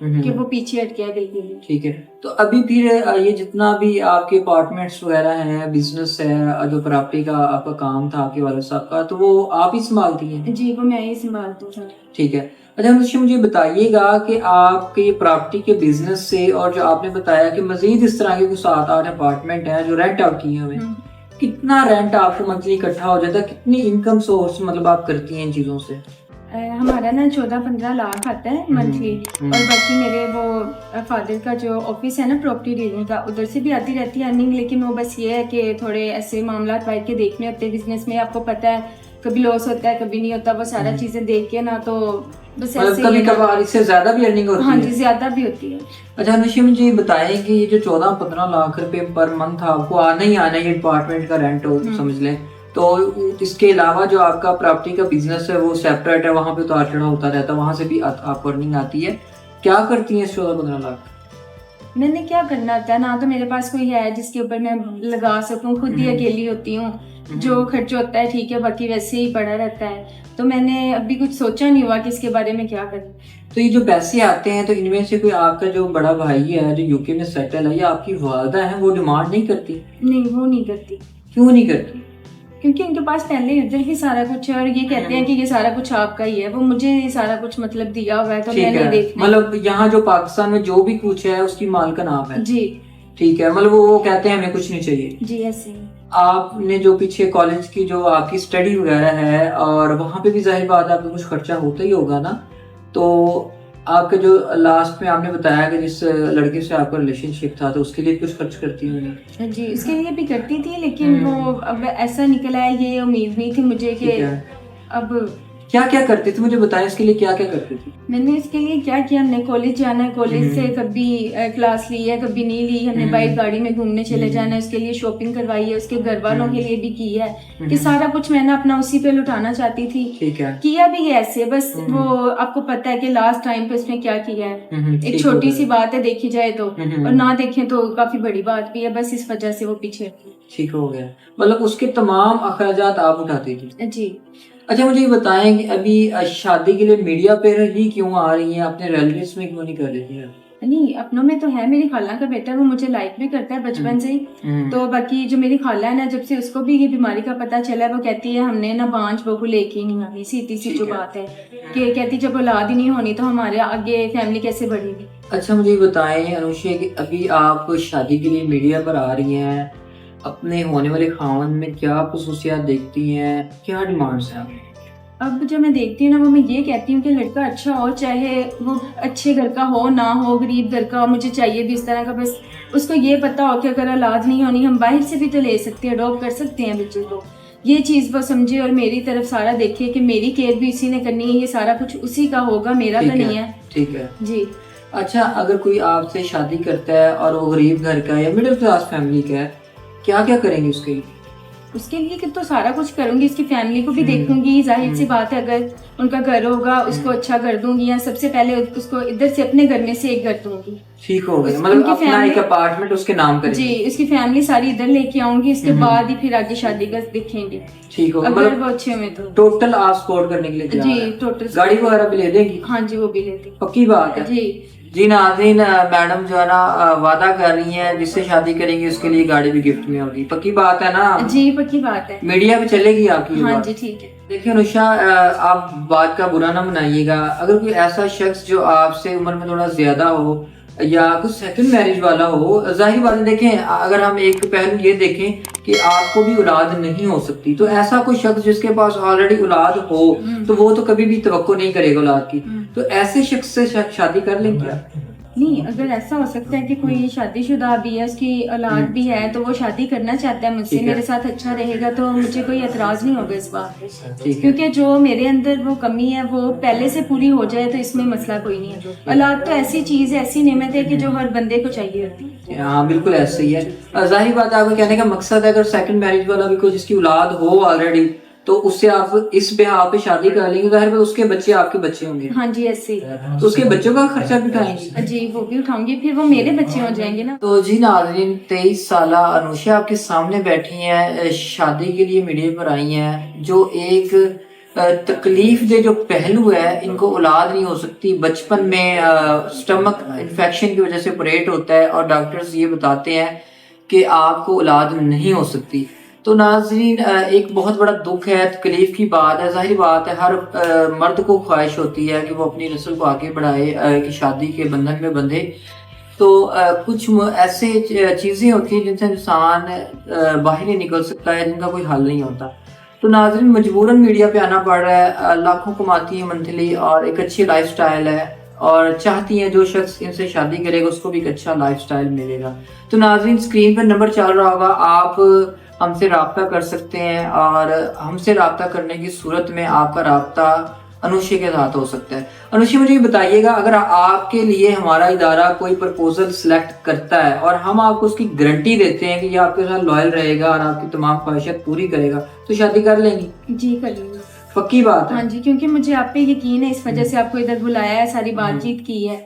کہ وہ پیچھے ہٹ گیا بالکل. ٹھیک ہے. تو ابھی پھر یہ جتنا بھی آپ کے اپارٹمنٹس وغیرہ ہیں، بزنس ہے، جو پراپرٹی کا آپ کا کام تھا آپ کے والد صاحب کا، تو وہ آپ ہی سنبھالتی ہیں؟ جی وہ میں ہی سنبھالتی ہوں. ٹھیک ہے. اچھا مجھے بتائیے گا کہ آپ کے پراپرٹی کے بزنس سے، اور جو آپ نے بتایا کہ مزید اس طرح کے کچھ 7-8 اپارٹمنٹ ہیں جو رینٹ آؤٹ کیے ہوئے ہیں، کتنا رینٹ آپ کو منتھلی اکٹھا ہو جاتا ہے؟ کتنی انکم سورس مطلب آپ کرتی ہیں ان چیزوں سے؟ ہمارا نا 14-15 لاکھ آتا ہے منتھلی، اور باقی میرے وہ فادر کا جو آفس ہے نا پراپرٹی ڈیلنگ کا، ادھر سے بھی آتی رہتی ہے ارننگ. لیکن وہ بس یہ ہے کہ تھوڑے ایسے معاملات بھائی کے دیکھنے ہوتے ہیں بزنس میں، آپ کو پتہ ہے کبھی لاس ہوتا ہے کبھی نہیں ہوتا، وہ سارا چیزیں دیکھ کے نا تو بس ایسے کبھی کبھار اس سے زیادہ بھی ارننگ ہوتی ہے؟ ہاں جی زیادہ بھی ہوتی ہے. اچھا انوشی مجھے یہ بتائیں کہ یہ جو 14-15 لاکھ روپے پر منتھ آپ کو آنا ہی آنا ہے، یہ اپارٹمنٹ کا رینٹ ہو سمجھ لیں، تو اس کے علاوہ جو آپ کا پراپرٹی کا بزنس ہے وہ سیپریٹ ہے، وہاں پہ اتار چڑھا ہوتا رہتا ہے، وہاں سے بھی آپ کو ارننگ آتی ہے. کیا کرتی ہیں اس 14-15 لاکھ؟ میں نے کیا کرنا ہوتا ہے، نہ تو میرے پاس کوئی ہے جس کے اوپر میں لگا سکوں، خود ہی اکیلی ہوتی ہوں، جو خرچ ہوتا ہے ٹھیک ہے باقی ویسے ہی پڑا رہتا ہے. تو میں نے ابھی کچھ سوچا نہیں ہوا کہ اس کے بارے میں کیا کروں. تو یہ جو پیسے آتے ہیں تو ان میں سے کوئی آپ کا جو بڑا بھائی ہے جو UK میں سیٹل ہے، یا آپ کی والدہ ہیں، وہ ڈیمانڈ نہیں کرتی؟ نہیں وہ نہیں کرتی. کیوں نہیں کرتی؟ کیونکہ ان کے پاس پہلے ادھر ہی سارا کچھ ہے، اور یہ کہتے ہیں کہ یہ سارا کچھ آپ کا ہی ہے، وہ مجھے سارا کچھ مطلب دیا ہوا ہے تو میں نے دیکھنا. مطلب یہاں جو پاکستان میں جو بھی کچھ ہے اس کی مال کا نام ہے؟ جی ٹھیک ہے. مطلب وہ کہتے ہیں ہمیں کچھ نہیں چاہیے. جی ایسے. آپ نے جو پیچھے کالج کی جو آپ کی اسٹڈی وغیرہ ہے، اور وہاں پہ بھی ظاہر بات ہے آپ کو کچھ خرچہ ہوتا ہی ہوگا نا، تو آپ کا جو لاسٹ میں آپ نے بتایا کہ جس لڑکے سے آپ کا ریلیشن شپ تھا تو اس کے لیے کچھ خرچ کرتی ہوں؟ جی اس کے لیے بھی کرتی تھی، لیکن وہ اب ایسا نکلا ہے، یہ امید نہیں تھی مجھے کہ اب کیا کیا کرتی تھی، مجھے بتائیں اس کے لیے کیا کیا کرتی تھی؟ میں نے اس کے لیے کیا کیا، ہم نے کالج جانا ہے، کالج سے کبھی کلاس لی ہے کبھی نہیں لی، ہم نے باہر گاڑی میں گھومنے چلے جانا ہے، اس کے لیے شاپنگ کروائی ہے، اس کے گھر والوں کے لیے بھی کی ہے، کہ سارا کچھ میں نے اپنا اسی پہ لٹانا چاہتی تھی. کیا بھی ہے ایسے، بس وہ آپ کو پتا ہے کہ لاسٹ ٹائم پہ اس نے کیا کیا ہے. ایک چھوٹی سی بات ہے دیکھی جائے تو، اور نہ دیکھیں تو کافی بڑی بات بھی ہے، بس اس وجہ سے وہ پیچھے. ٹھیک ہو گیا. مطلب اس کے تمام اخراجات آپ اٹھاتی تھی؟ جی. اچھا مجھے یہ بتائیں کہ ابھی شادی کے لیے میڈیا پہ ہی کیوں آ رہی ہیں، اپنے ریلیٹیوز میں کیوں نہیں کر رہی ہیں؟ نہیں اپنوں میں تو ہے، میری خالہ کا بیٹا وہ مجھے لائک بھی کرتا ہے بچپن سے ہی. تو باقی جو میری خالہ ہے نا، جب سے اس کو بھی یہ بیماری کا پتہ چلا ہے، وہ کہتی ہے ہم نے نا بانجھ بہو لے کے نہیں آنی، سیدھی سی جو بات ہے، کہ کہتی جب اولاد ہی نہیں ہونی تو ہمارے آگے فیملی کیسے بڑھے گی. اچھا مجھے یہ بتائیں انوشی کہ ابھی آپ شادی کے لیے میڈیا پر آ رہی ہیں، اپنے ہونے والے خاوند میں کیا خصوصیات دیکھتی ہیں، کیا ڈیمانڈس ہیں؟ اب جو میں دیکھتی ہوں نا، وہ میں یہ کہتی ہوں کہ لڑکا اچھا ہو، چاہے وہ اچھے گھر کا ہو نہ ہو، غریب گھر کا ہو، مجھے چاہیے بھی اس طرح کا، بس اس کو یہ پتا ہو کہ اگر اولاد نہیں ہونی ہم باہر سے بھی تو لے سکتے ہیں، اڈاپٹ کر سکتے ہیں بچے کو. یہ چیز وہ سمجھے اور میری طرف سارا دیکھے کہ میری کیئر بھی اسی نے کرنی ہے، یہ سارا کچھ اسی کا ہوگا، میرا تو نہیں ہے. ٹھیک ہے جی. اچھا اگر کوئی آپ سے شادی کرتا ہے اور وہ غریب گھر کا یا مڈل کلاس فیملی کا ہے، کیا کیا کریں گے اس کے لیے؟ اس کے لیے کہ تو سارا کچھ کروں گی، اس کی فیملی کو بھی دیکھوں گی، ظاہر سی بات ہے اگر ان کا گھر ہوگا اس کو اچھا کر دوں گی، یا سب سے پہلے اس کو ادھر سے اپنے گھر میں سے ایک گھر دوں گی. ٹھیک ہو گیا. مطلب اپنا ایک اپارٹمنٹ اس کے نام کریں گے؟ جی اس کی فیملی ساری ادھر لے کے آؤں گی، اس کے بعد ہی پھر آگے شادی کا دیکھیں گے. ٹھیک ہو گیا. مطلب وہ اچھے میں تو ٹوٹل آپ سپورٹ کرنے کے لیے تیار ہیں؟ جی ٹوٹل. گاڑی وغیرہ بھی لے دیں گی؟ ہاں جی وہ بھی لیتی. پکی بات ہے. جی. جی ناظرین، میڈم جو ہے نا وعدہ کر رہی ہیں جس سے شادی کریں گے اس کے لیے گاڑی بھی گفٹ میں ہوگی. پکی بات ہے نا؟ جی پکی بات ہے. میڈیا پہ چلے گی آپ کی؟ ہاں جی ٹھیک ہے. دیکھیں نوشا، آپ بات کا برا نہ منائیے گا، اگر کوئی ایسا شخص جو آپ سے عمر میں تھوڑا زیادہ ہو یا کچھ سیکنڈ میرج والا ہو، ظاہر بات ہے دیکھیں اگر ہم ایک پہلو یہ دیکھیں کہ آپ کو بھی اولاد نہیں ہو سکتی، تو ایسا کوئی شخص جس کے پاس آلریڈی اولاد ہو تو وہ تو کبھی بھی توقع نہیں کرے گا اولاد کی، تو ایسے شخص سے شادی کر لیں کیا؟ نہیں اگر ایسا ہو سکتا ہے کہ کوئی شادی شدہ بھی ہے، اس کی اولاد بھی ہے، تو وہ شادی کرنا چاہتا ہے مجھ سے، میرے ساتھ اچھا رہے گا، تو مجھے کوئی اعتراض نہیں ہوگا اس بات پہ، کیونکہ جو میرے اندر وہ کمی ہے وہ پہلے سے پوری ہو جائے تو اس میں مسئلہ کوئی نہیں ہے. اولاد تو ایسی چیز ہے، ایسی نعمت ہے کہ جو ہر بندے کو چاہیے ہوتی ہے. ہاں بالکل ایسے ہی ہے. ظاہر بات ہے آپ کا کہنے کا مقصد ہے اگر سیکنڈ میرج والا بھی کوئی جس کی اولاد ہو آلریڈی تو اس سے آپ اس بہا پہ شادی کر لیں گے، ظاہر ہے اس کے بچے آپ کے بچے ہوں گے. ہاں جی ایسے ہی. تو اس کے بچوں کا خرچہ بھی اٹھائیں گے؟ جی وہ بھی اٹھاؤں گی، پھر وہ میرے بچے ہو جائیں گے نا. تو جی ناظرین، 23 سالہ انوشا آپ کے سامنے بیٹھی ہیں، شادی کے لیے میڈیا پر آئی ہیں، جو ایک تکلیف دہ جو پہلو ہے ان کو اولاد نہیں ہو سکتی. بچپن میں سٹمک انفیکشن کی وجہ سے آپریٹ ہوتا ہے اور ڈاکٹرز یہ بتاتے ہیں کہ آپ کو اولاد نہیں ہو سکتی. تو ناظرین ایک بہت بڑا دکھ ہے, تکلیف کی بات ہے. ظاہر بات ہے ہر مرد کو خواہش ہوتی ہے کہ وہ اپنی نسل کو آگے بڑھائے, کہ شادی کے بندھن میں بندھے. تو کچھ ایسے چیزیں ہوتی ہیں جن سے انسان باہر نہیں نکل سکتا ہے, جن کا کوئی حل نہیں ہوتا. تو ناظرین مجبوراً میڈیا پہ آنا پڑ رہا ہے. لاکھوں کماتی ہیں منتھلی اور ایک اچھی لائف سٹائل ہے, اور چاہتی ہیں جو شخص ان سے شادی کرے گا اس کو بھی ایک اچھا لائف سٹائل ملے گا. تو ناظرین اسکرین پر نمبر چل رہا ہوگا, آپ ہم سے رابطہ کر سکتے ہیں, اور ہم سے رابطہ کرنے کی صورت میں آپ کا رابطہ انوشی کے ساتھ ہو سکتا ہے. انوشی مجھے یہ بتائیے گا, اگر آپ کے لیے ہمارا ادارہ کوئی پرپوزل سلیکٹ کرتا ہے اور ہم آپ کو اس کی گارنٹی دیتے ہیں کہ یہ آپ کے ساتھ لائل رہے گا اور آپ کی تمام خواہشات پوری کرے گا, تو شادی کر لیں گی؟ جی کر لیں گے. پکی بات ہے؟ ہاں جی, کیونکہ مجھے آپ پہ یقین ہے, اس وجہ سے آپ کو ادھر بلایا ہے, ساری بات چیت کی ہے.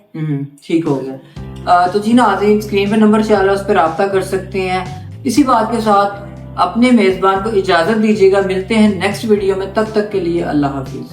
ٹھیک ہو گیا. تو جی ناظرین اسکرین پہ نمبر چل رہا ہے, اس پہ رابطہ کر سکتے ہیں. اسی بات کے ساتھ اپنے میزبان کو اجازت دیجیے گا, ملتے ہیں نیکسٹ ویڈیو میں, تب تک کے لیے اللہ حافظ.